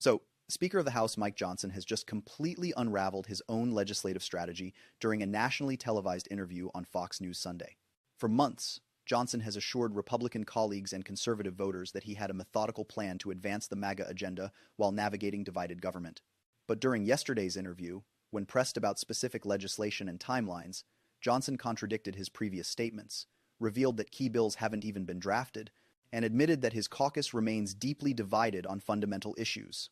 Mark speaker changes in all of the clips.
Speaker 1: So, Speaker of the House Mike Johnson has just completely unraveled his own legislative strategy during a nationally televised interview on Fox News Sunday. For months, Johnson has assured Republican colleagues and conservative voters that he had a methodical plan to advance the MAGA agenda while navigating divided government. But during yesterday's interview, when pressed about specific legislation and timelines, Johnson contradicted his previous statements, revealed that key bills haven't even been drafted, and admitted that his caucus remains deeply divided on fundamental issues.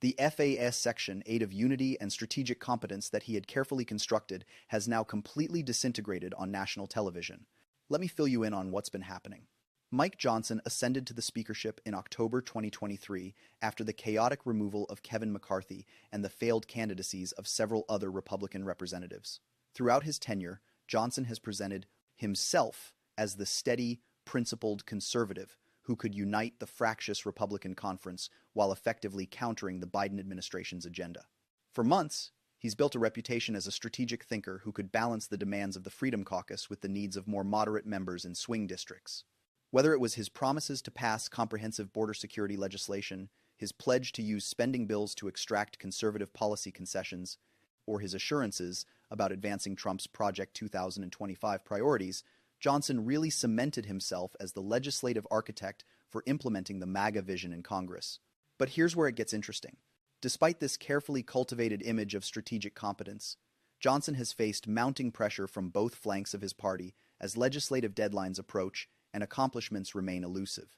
Speaker 1: The FAS Section 8 of Unity and Strategic Competence that he had carefully constructed has now completely disintegrated on national television. Let me fill you in on what's been happening. Mike Johnson ascended to the speakership in October 2023 after the chaotic removal of Kevin McCarthy and the failed candidacies of several other Republican representatives. Throughout his tenure, Johnson has presented himself as the steady, principled conservative who could unite the fractious Republican conference while effectively countering the Biden administration's agenda. For months, he's built a reputation as a strategic thinker who could balance the demands of the Freedom Caucus with the needs of more moderate members in swing districts. Whether it was his promises to pass comprehensive border security legislation, his pledge to use spending bills to extract conservative policy concessions, or his assurances about advancing Trump's Project 2025 priorities, Johnson really cemented himself as the legislative architect for implementing the MAGA vision in Congress. But here's where it gets interesting. Despite this carefully cultivated image of strategic competence, Johnson has faced mounting pressure from both flanks of his party as legislative deadlines approach and accomplishments remain elusive.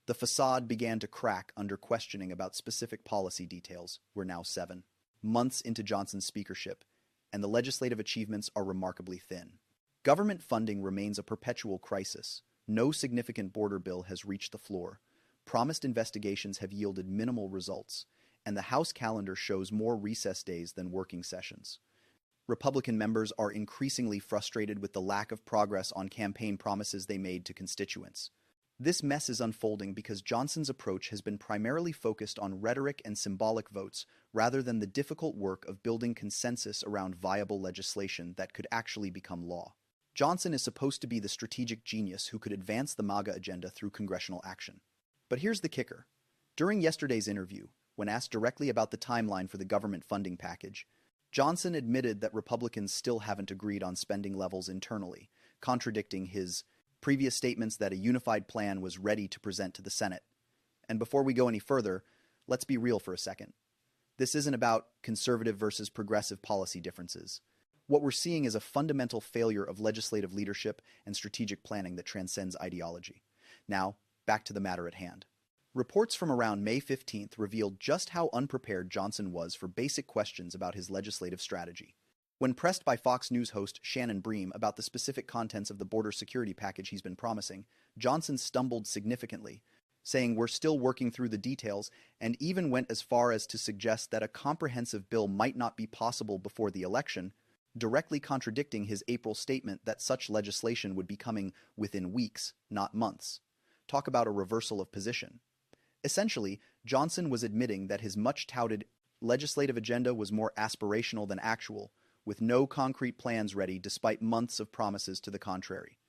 Speaker 1: The facade began to crack under questioning about specific policy details. We're now 7 months into Johnson's speakership, and the legislative achievements are remarkably thin. Government funding remains a perpetual crisis. No significant border bill has reached the floor. Promised investigations have yielded minimal results, and the House calendar shows more recess days than working sessions. Republican members are increasingly frustrated with the lack of progress on campaign promises they made to constituents. This mess is unfolding because Johnson's approach has been primarily focused on rhetoric and symbolic votes rather than the difficult work of building consensus around viable legislation that could actually become law. Johnson is supposed to be the strategic genius who could advance the MAGA agenda through congressional action. But here's the kicker. During yesterday's interview, when asked directly about the timeline for the government funding package, Johnson admitted that Republicans still haven't agreed on spending levels internally, contradicting his previous statements that a unified plan was ready to present to the Senate. And before we go any further, let's be real for a second. This isn't about conservative versus progressive policy differences. What we're seeing is a fundamental failure of legislative leadership and strategic planning that transcends ideology. Now, back to the matter at hand. Reports from around May 15th revealed just how unprepared Johnson was for basic questions about his legislative strategy. When pressed by Fox News host Shannon Bream about the specific contents of the border security package he's been promising, Johnson stumbled significantly, saying we're still working through the details, and even went as far as to suggest that a comprehensive bill might not be possible before the election, directly contradicting his April statement that such legislation would be coming within weeks, not months. Talk about a reversal of position. Essentially, Johnson was admitting that his much-touted legislative agenda was more aspirational than actual, with no concrete plans ready despite months of promises to the contrary.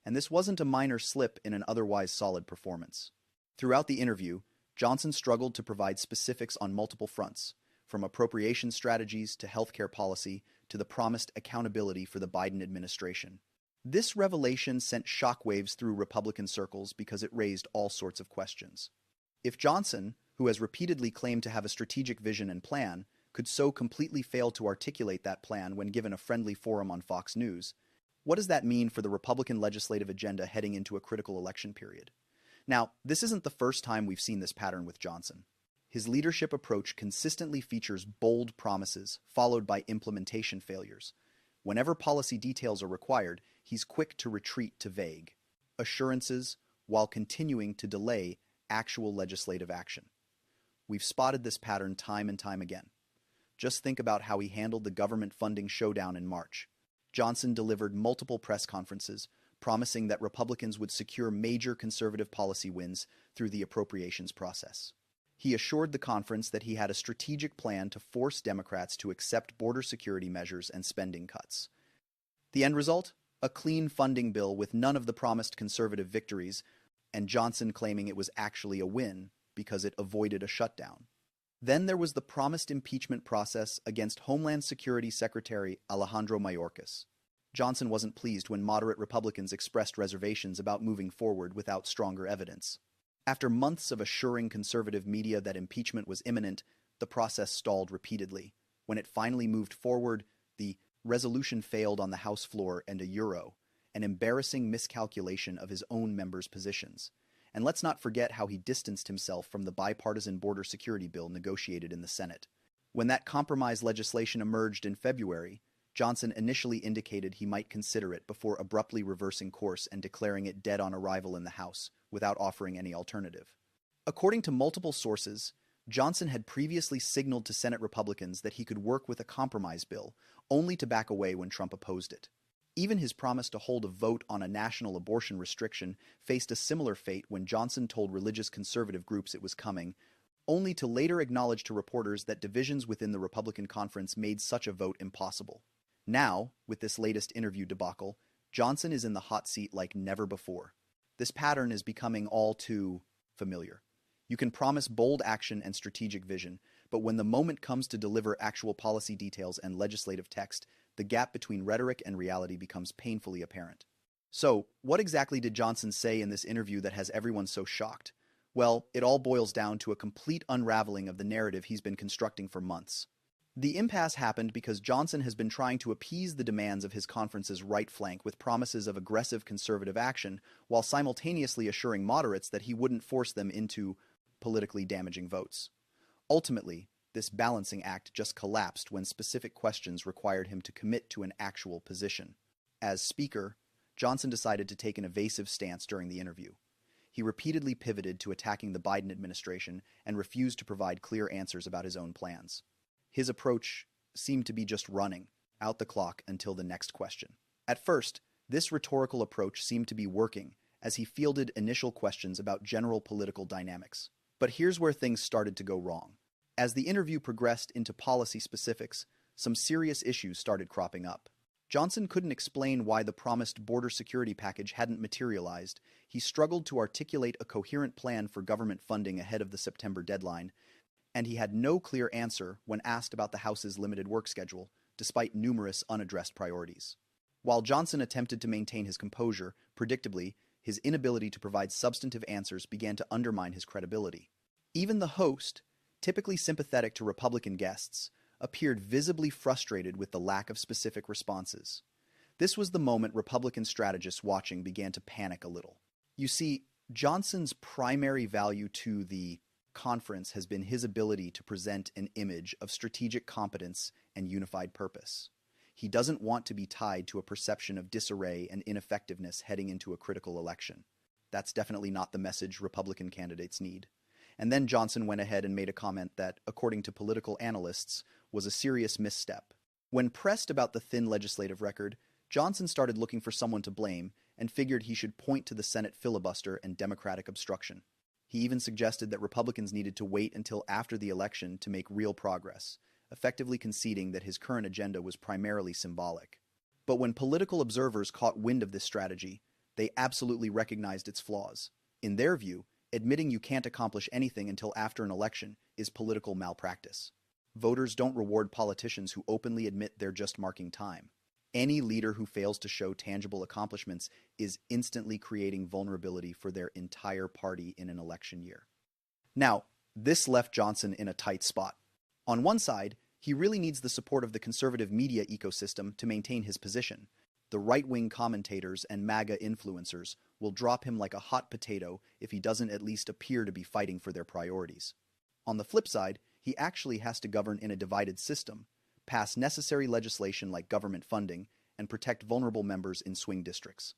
Speaker 1: And this wasn't a minor slip in an otherwise solid performance. Throughout the interview, Johnson struggled to provide specifics on multiple fronts, from appropriation strategies to healthcare policy to the promised accountability for the Biden administration. This revelation sent shockwaves through Republican circles because it raised all sorts of questions. If Johnson, who has repeatedly claimed to have a strategic vision and plan, could so completely fail to articulate that plan when given a friendly forum on Fox News, what does that mean for the Republican legislative agenda heading into a critical election period? Now, this isn't the first time we've seen this pattern with Johnson. His leadership approach consistently features bold promises, followed by implementation failures. Whenever policy details are required, he's quick to retreat to vague assurances while continuing to delay actual legislative action. We've spotted this pattern time and time again. Just think about how he handled the government funding showdown in March. Johnson delivered multiple press conferences, promising that Republicans would secure major conservative policy wins through the appropriations process. He assured the conference that he had a strategic plan to force Democrats to accept border security measures and spending cuts. The end result? A clean funding bill with none of the promised conservative victories, and Johnson claiming it was actually a win because it avoided a shutdown. Then there was the promised impeachment process against Homeland Security Secretary Alejandro Mayorkas. Johnson wasn't pleased when moderate Republicans expressed reservations about moving forward without stronger evidence. After months of assuring conservative media that impeachment was imminent, the process stalled repeatedly. When it finally moved forward, the resolution failed on the House floor and an embarrassing miscalculation of his own members' positions. And let's not forget how he distanced himself from the bipartisan border security bill negotiated in the Senate. When that compromise legislation emerged in February, Johnson initially indicated he might consider it before abruptly reversing course and declaring it dead on arrival in the House, without offering any alternative. According to multiple sources, Johnson had previously signaled to Senate Republicans that he could work with a compromise bill, only to back away when Trump opposed it. Even his promise to hold a vote on a national abortion restriction faced a similar fate when Johnson told religious conservative groups it was coming, only to later acknowledge to reporters that divisions within the Republican conference made such a vote impossible. Now, with this latest interview debacle, Johnson is in the hot seat like never before. This pattern is becoming all too familiar. You can promise bold action and strategic vision, but when the moment comes to deliver actual policy details and legislative text, the gap between rhetoric and reality becomes painfully apparent. So, what exactly did Johnson say in this interview that has everyone so shocked? Well, it all boils down to a complete unraveling of the narrative he's been constructing for months. The impasse happened because Johnson has been trying to appease the demands of his conference's right flank with promises of aggressive conservative action, while simultaneously assuring moderates that he wouldn't force them into politically damaging votes. Ultimately, this balancing act just collapsed when specific questions required him to commit to an actual position. As Speaker, Johnson decided to take an evasive stance during the interview. He repeatedly pivoted to attacking the Biden administration and refused to provide clear answers about his own plans. His approach seemed to be just running out the clock until the next question. At first, this rhetorical approach seemed to be working as he fielded initial questions about general political dynamics. But here's where things started to go wrong. As the interview progressed into policy specifics, some serious issues started cropping up. Johnson couldn't explain why the promised border security package hadn't materialized. He struggled to articulate a coherent plan for government funding ahead of the September deadline, and he had no clear answer when asked about the House's limited work schedule, despite numerous unaddressed priorities. While Johnson attempted to maintain his composure, predictably, his inability to provide substantive answers began to undermine his credibility. Even the host, typically sympathetic to Republican guests, appeared visibly frustrated with the lack of specific responses. This was the moment Republican strategists watching began to panic a little. You see, Johnson's primary value to the conference has been his ability to present an image of strategic competence and unified purpose. He doesn't want to be tied to a perception of disarray and ineffectiveness heading into a critical election. That's definitely not the message Republican candidates need. And then Johnson went ahead and made a comment that, according to political analysts, was a serious misstep. When pressed about the thin legislative record, Johnson started looking for someone to blame and figured he should point to the Senate filibuster and Democratic obstruction. He even suggested that Republicans needed to wait until after the election to make real progress, effectively conceding that his current agenda was primarily symbolic. But when political observers caught wind of this strategy, they absolutely recognized its flaws. In their view, admitting you can't accomplish anything until after an election is political malpractice. Voters don't reward politicians who openly admit they're just marking time. Any leader who fails to show tangible accomplishments is instantly creating vulnerability for their entire party in an election year. Now, this left Johnson in a tight spot. On one side, he really needs the support of the conservative media ecosystem to maintain his position. The right-wing commentators and MAGA influencers will drop him like a hot potato if he doesn't at least appear to be fighting for their priorities. On the flip side, he actually has to govern in a divided system, pass necessary legislation like government funding, and protect vulnerable members in swing districts.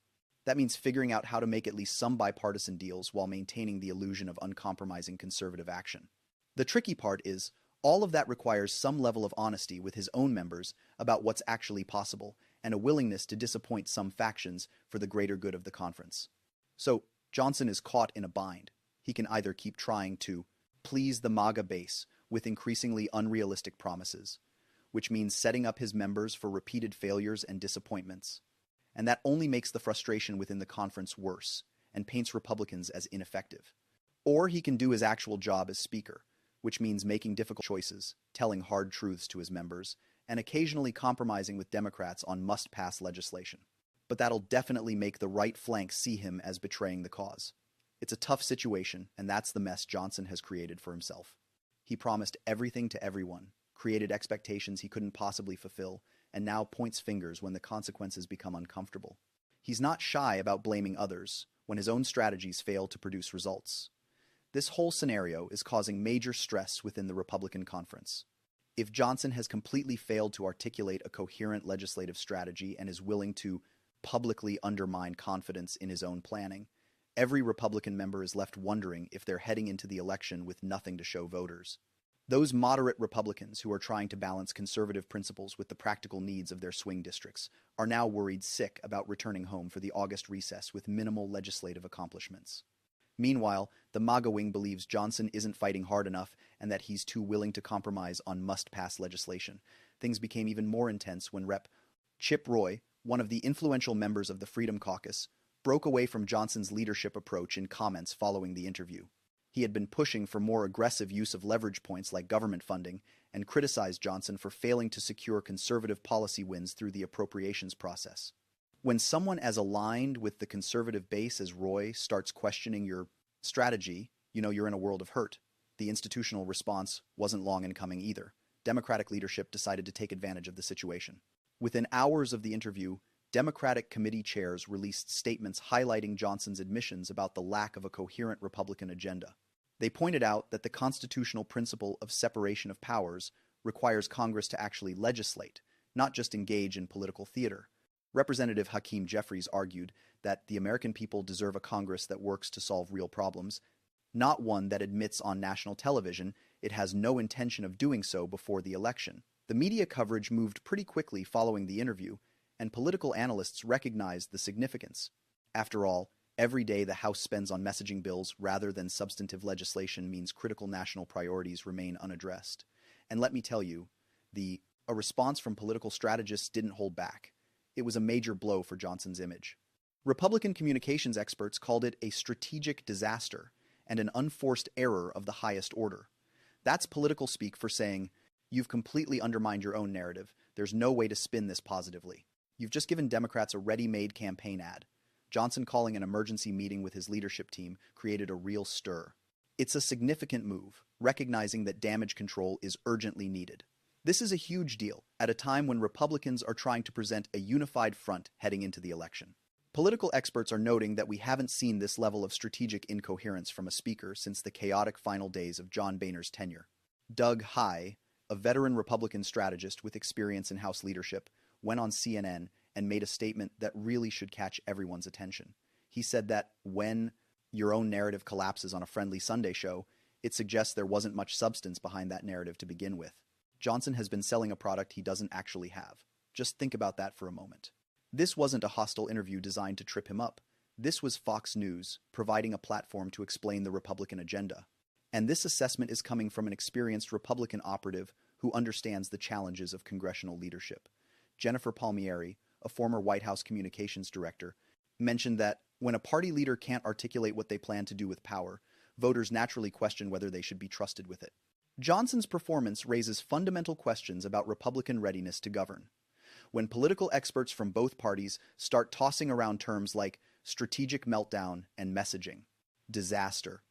Speaker 1: That means figuring out how to make at least some bipartisan deals while maintaining the illusion of uncompromising conservative action. The tricky part is, all of that requires some level of honesty with his own members about what's actually possible, and a willingness to disappoint some factions for the greater good of the conference. So, Johnson is caught in a bind. He can either keep trying to please the MAGA base with increasingly unrealistic promises, which means setting up his members for repeated failures and disappointments. And that only makes the frustration within the conference worse and paints Republicans as ineffective. Or he can do his actual job as Speaker, which means making difficult choices, telling hard truths to his members, and occasionally compromising with Democrats on must-pass legislation. But that'll definitely make the right flank see him as betraying the cause. It's a tough situation, and that's the mess Johnson has created for himself. He promised everything to everyone, created expectations he couldn't possibly fulfill, and now points fingers when the consequences become uncomfortable. He's not shy about blaming others when his own strategies fail to produce results. This whole scenario is causing major stress within the Republican conference. If Johnson has completely failed to articulate a coherent legislative strategy and is willing to publicly undermine confidence in his own planning, every Republican member is left wondering if they're heading into the election with nothing to show voters. Those moderate Republicans who are trying to balance conservative principles with the practical needs of their swing districts are now worried sick about returning home for the August recess with minimal legislative accomplishments. Meanwhile, the MAGA wing believes Johnson isn't fighting hard enough and that he's too willing to compromise on must-pass legislation. Things became even more intense when Rep. Chip Roy, one of the influential members of the Freedom Caucus, broke away from Johnson's leadership approach in comments following the interview. He had been pushing for more aggressive use of leverage points like government funding and criticized Johnson for failing to secure conservative policy wins through the appropriations process. When someone as aligned with the conservative base as Roy starts questioning your strategy, you're in a world of hurt. The institutional response wasn't long in coming either. Democratic leadership decided to take advantage of the situation. Within hours of the interview, Democratic committee chairs released statements highlighting Johnson's admissions about the lack of a coherent Republican agenda. They pointed out that the constitutional principle of separation of powers requires Congress to actually legislate, not just engage in political theater. Representative Hakeem Jeffries argued that the American people deserve a Congress that works to solve real problems, not one that admits on national television it has no intention of doing so before the election. The media coverage moved pretty quickly following the interview, and political analysts recognized the significance. After all, every day the House spends on messaging bills rather than substantive legislation means critical national priorities remain unaddressed. And let me tell you, a response from political strategists didn't hold back. It was a major blow for Johnson's image. Republican communications experts called it a strategic disaster and an unforced error of the highest order. That's political speak for saying, you've completely undermined your own narrative. There's no way to spin this positively. You've just given Democrats a ready-made campaign ad. Johnson calling an emergency meeting with his leadership team created a real stir. It's a significant move, recognizing that damage control is urgently needed. This is a huge deal at a time when Republicans are trying to present a unified front heading into the election. Political experts are noting that we haven't seen this level of strategic incoherence from a speaker since the chaotic final days of John Boehner's tenure. Doug Heye, a veteran Republican strategist with experience in House leadership, went on CNN and made a statement that really should catch everyone's attention. He said that when your own narrative collapses on a friendly Sunday show, it suggests there wasn't much substance behind that narrative to begin with. Johnson has been selling a product he doesn't actually have. Just think about that for a moment. This wasn't a hostile interview designed to trip him up. This was Fox News providing a platform to explain the Republican agenda. And this assessment is coming from an experienced Republican operative who understands the challenges of congressional leadership. Jennifer Palmieri, a former White House communications director, mentioned that when a party leader can't articulate what they plan to do with power, voters naturally question whether they should be trusted with it. Johnson's performance raises fundamental questions about Republican readiness to govern. When political experts from both parties start tossing around terms like strategic meltdown and messaging, disaster,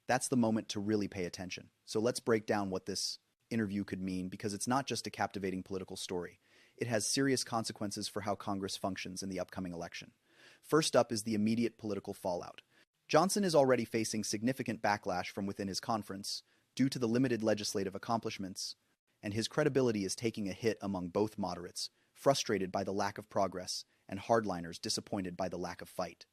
Speaker 1: that's the moment to really pay attention. So let's break down what this interview could mean, because it's not just a captivating political story. It has serious consequences for how Congress functions in the upcoming election. First up is the immediate political fallout. Johnson is already facing significant backlash from within his conference due to the limited legislative accomplishments, and his credibility is taking a hit among both moderates, frustrated by the lack of progress, and hardliners disappointed by the lack of fight.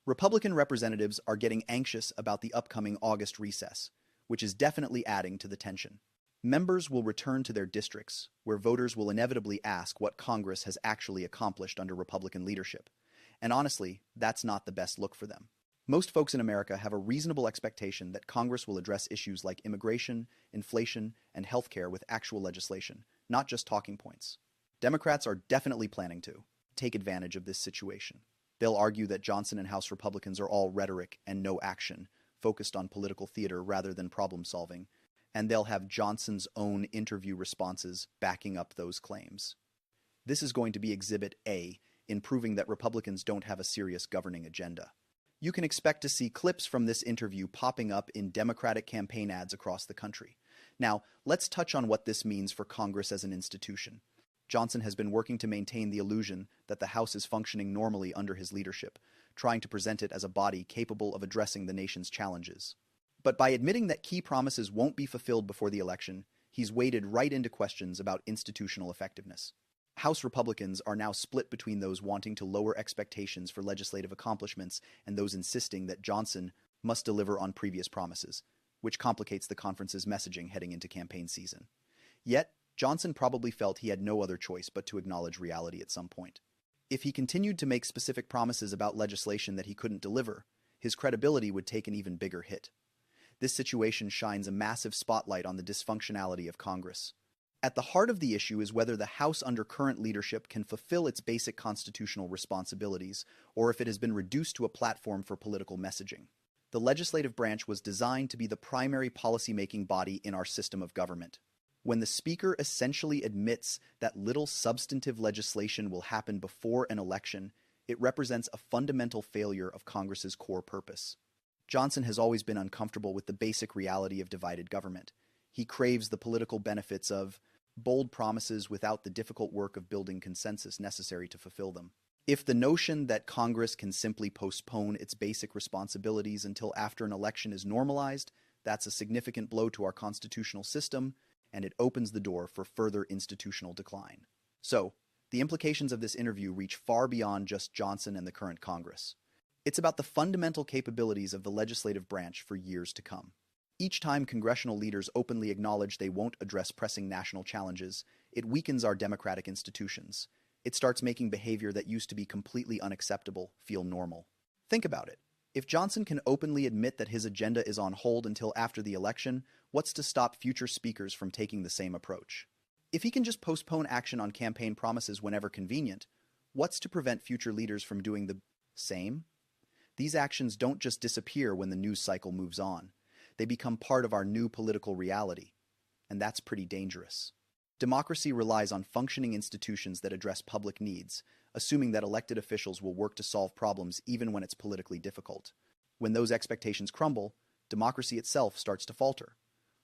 Speaker 1: Republican representatives are getting anxious about the upcoming August recess, which is definitely adding to the tension. Members will return to their districts, where voters will inevitably ask what Congress has actually accomplished under Republican leadership. And honestly, that's not the best look for them. Most folks in America have a reasonable expectation that Congress will address issues like immigration, inflation, and healthcare with actual legislation, not just talking points. Democrats are definitely planning to take advantage of this situation. They'll argue that Johnson and House Republicans are all rhetoric and no action, focused on political theater rather than problem solving, and they'll have Johnson's own interview responses backing up those claims. This is going to be Exhibit A in proving that Republicans don't have a serious governing agenda. You can expect to see clips from this interview popping up in Democratic campaign ads across the country. Now, let's touch on what this means for Congress as an institution. Johnson has been working to maintain the illusion that the House is functioning normally under his leadership, trying to present it as a body capable of addressing the nation's challenges. But by admitting that key promises won't be fulfilled before the election, he's waded right into questions about institutional effectiveness. House Republicans are now split between those wanting to lower expectations for legislative accomplishments and those insisting that Johnson must deliver on previous promises, which complicates the conference's messaging heading into campaign season. Yet, Johnson probably felt he had no other choice but to acknowledge reality at some point. If he continued to make specific promises about legislation that he couldn't deliver, his credibility would take an even bigger hit. This situation shines a massive spotlight on the dysfunctionality of Congress. At the heart of the issue is whether the House under current leadership can fulfill its basic constitutional responsibilities, or if it has been reduced to a platform for political messaging. The legislative branch was designed to be the primary policymaking body in our system of government. When the Speaker essentially admits that little substantive legislation will happen before an election, it represents a fundamental failure of Congress's core purpose. Johnson has always been uncomfortable with the basic reality of divided government. He craves the political benefits of bold promises without the difficult work of building consensus necessary to fulfill them. If the notion that Congress can simply postpone its basic responsibilities until after an election is normalized, that's a significant blow to our constitutional system, and it opens the door for further institutional decline. So, the implications of this interview reach far beyond just Johnson and the current Congress. It's about the fundamental capabilities of the legislative branch for years to come. Each time congressional leaders openly acknowledge they won't address pressing national challenges, it weakens our democratic institutions. It starts making behavior that used to be completely unacceptable feel normal. Think about it. If Johnson can openly admit that his agenda is on hold until after the election, what's to stop future speakers from taking the same approach? If he can just postpone action on campaign promises whenever convenient, what's to prevent future leaders from doing the same? These actions don't just disappear when the news cycle moves on. They become part of our new political reality, and that's pretty dangerous. Democracy relies on functioning institutions that address public needs, assuming that elected officials will work to solve problems even when it's politically difficult. When those expectations crumble, democracy itself starts to falter.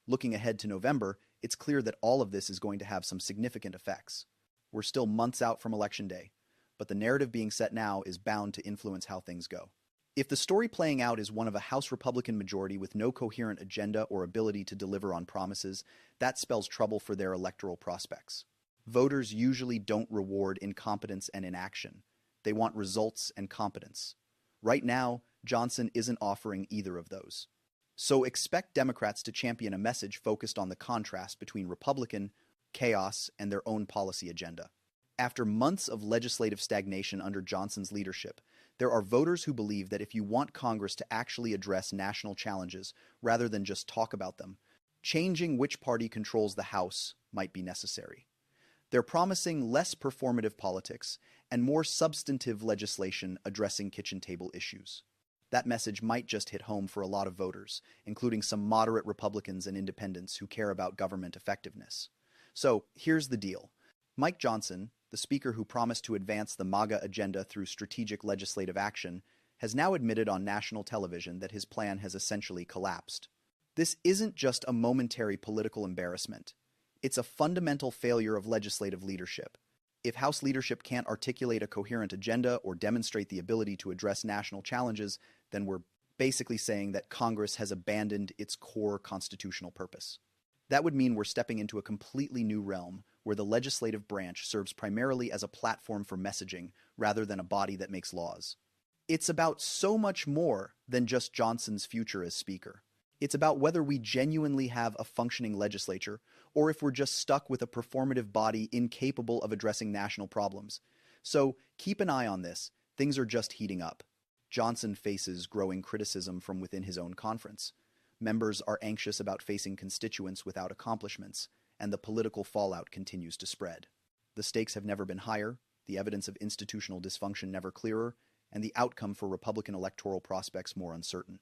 Speaker 1: Looking ahead to November, it's clear that all of this is going to have some significant effects. We're still months out from Election Day, but the narrative being set now is bound to influence how things go. If the story playing out is one of a House Republican majority with no coherent agenda or ability to deliver on promises, that spells trouble for their electoral prospects. Voters usually don't reward incompetence and inaction. They want results and competence. Right now, Johnson isn't offering either of those. So expect Democrats to champion a message focused on the contrast between Republican chaos and their own policy agenda. After months of legislative stagnation under Johnson's leadership, there are voters who believe that if you want Congress to actually address national challenges rather than just talk about them, changing which party controls the House might be necessary. They're promising less performative politics and more substantive legislation addressing kitchen table issues. That message might just hit home for a lot of voters, including some moderate Republicans and independents who care about government effectiveness. So here's the deal. Mike Johnson, the Speaker who promised to advance the MAGA agenda through strategic legislative action, has now admitted on national television that his plan has essentially collapsed. This isn't just a momentary political embarrassment. It's a fundamental failure of legislative leadership. If House leadership can't articulate a coherent agenda or demonstrate the ability to address national challenges, then we're basically saying that Congress has abandoned its core constitutional purpose. That would mean we're stepping into a completely new realm where the legislative branch serves primarily as a platform for messaging rather than a body that makes laws. It's about so much more than just Johnson's future as Speaker. It's about whether we genuinely have a functioning legislature or if we're just stuck with a performative body incapable of addressing national problems. So keep an eye on this. Things are just heating up. Johnson faces growing criticism from within his own conference. Members are anxious about facing constituents without accomplishments, and the political fallout continues to spread. The stakes have never been higher, the evidence of institutional dysfunction never clearer, and the outcome for Republican electoral prospects more uncertain.